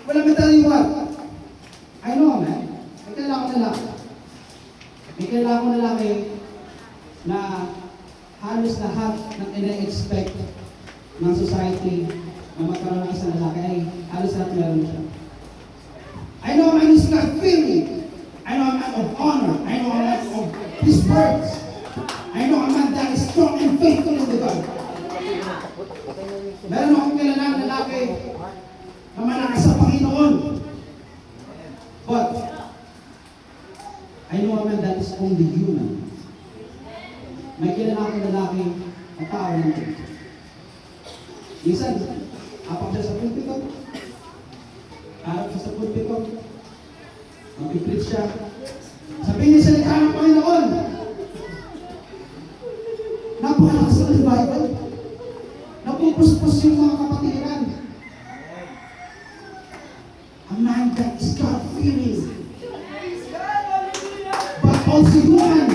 Well, let me tell you what. I know, man. May kailangan ko lalaki. May kailangan ko lalaki na halos lahat ng ina-expect ng society na magkaroon ng isang lalaki ay halos lahat meron siya. I know a man who's got feeling. I know a man of honor. I know a man of his words. I know a man that is strong and faithful in the God. Meron akong kilalang lalaki na malakas sa Panginoon. But I know a man that is only human. May kilala akong lalaki na tao ng Diyos. Minsan, apak siya sa pulpito. Harap siya sa pulpito. Mag-preach siya. Sabihin niya sa likha ng Panginoon. Napakalakas ng revival. Napupuspos yung mga kapatiran. A man that is God-fearing. But also human.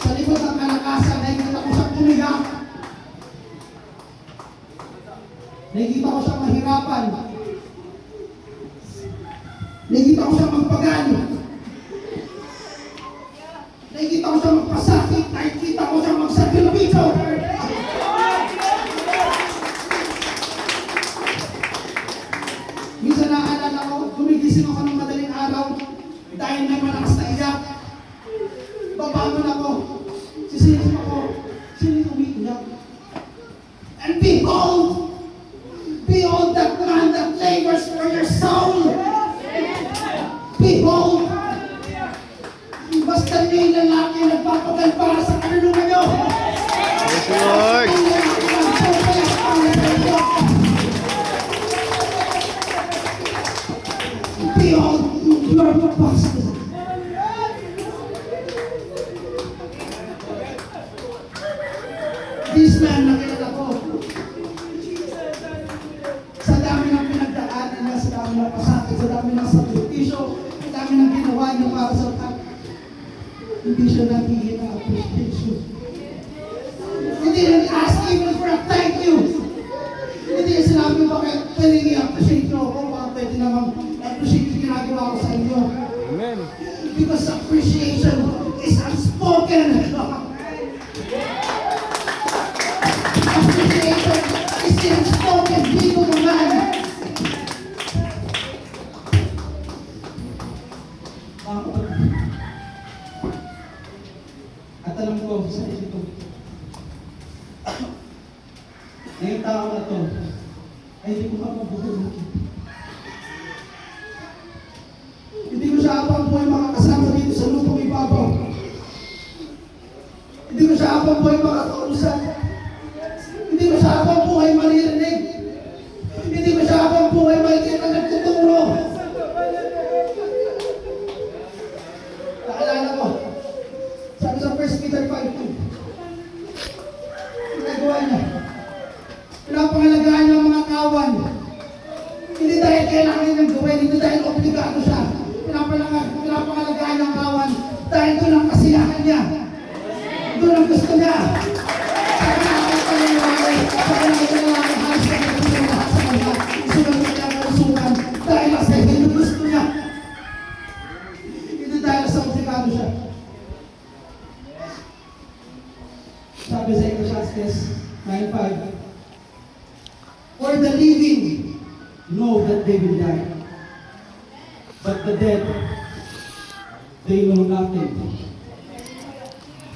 Sa likod ng kalakasan, nakikita ko siyang tumiyak. Nakikita ko siyang mahirapan. Nakikita ko siyang magpagan. Nakikita ko siyang magpasakit. Nakikita ko siyang magsakripisyo. Minsan naaalala ko, gumigising ako ng madaling araw dahil may malakas na iyak. Babangon ako, sisirisip ako, sino umiiyak? And behold that man that labors for your soul. Behold, basta niyo yung lalaki nagpapagal para sa kaluluwa niyo. Yes, Lord. Behold, your pastor. This man na kilala ko, sa dami ng pinagdaanan niya, sa dami ng pasakit, sa dami ng sakripisyo, sa dami ng ginawa niya para sa lahat, hindi siya nagiging na appreciation. He didn't ask even for a thank you. Hindi niya sinabi, bakit pwede i-appreciate nyo ako, baka pwede naman appreciate yung ginagawa ko sa inyo. Amen. Because appreciation is unspoken. Appreciation is the unspoken people of man. At alam ko sa ito, ngayong tao na to, ay hindi ko mapabuhay. Hindi ko siya apang buhay makakasama dito sa lupang ibabaw. Hindi ko siya apang buhay makakausap. Hindi ko siya apang buhay maririnig. Hindi ko siya apang buhay makikita nagtuturo. Naalala ko, sabi sa 1 Peter 5:2, ginagawa niya, pinapangalagaan niya ang mga kawan. Hindi dahil kailangan niyang gawin, hindi dahil obligado siya. Pinapangalagaan niya ang kawan dahil doon ang kasiyahan niya. Doon ang gusto niya. Sa kailangan ko ng lalaki, sa kailangan ko ng lalaki, halos na gusto niya lahat sa kanya. Isugan niya ang usukan dahil sa hindi gusto niya. Hindi dahil sa obligado siya. Sabi sa Ecclesiastes 9:5, for the living know that they will die, but the dead, they know nothing.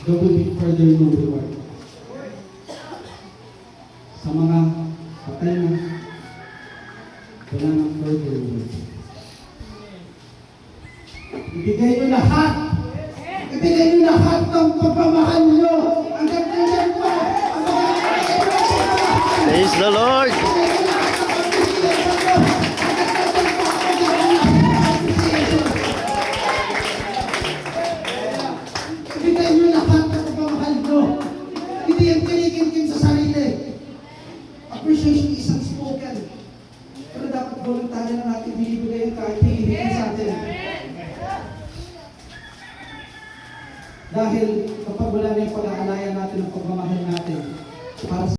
There will be further no reward. Sa mga patay na, wala nang further reward. Ibigay nyo lahat. Ibigay nyo lahat ng pagmamahal nyo. Ang gagawin pa. Ang Praise the Lord. ibigay nyo lahat ng pagmamahal nyo. Hindi yung kinikim-kim sa sarili. Appreciation is unspoken. Pero dapat voluntaryo na natin binibigay yung kahit hihigit sa atin. Dahil kapag wala na yung pag-aalayan natin ng pagmamahal natin, para sa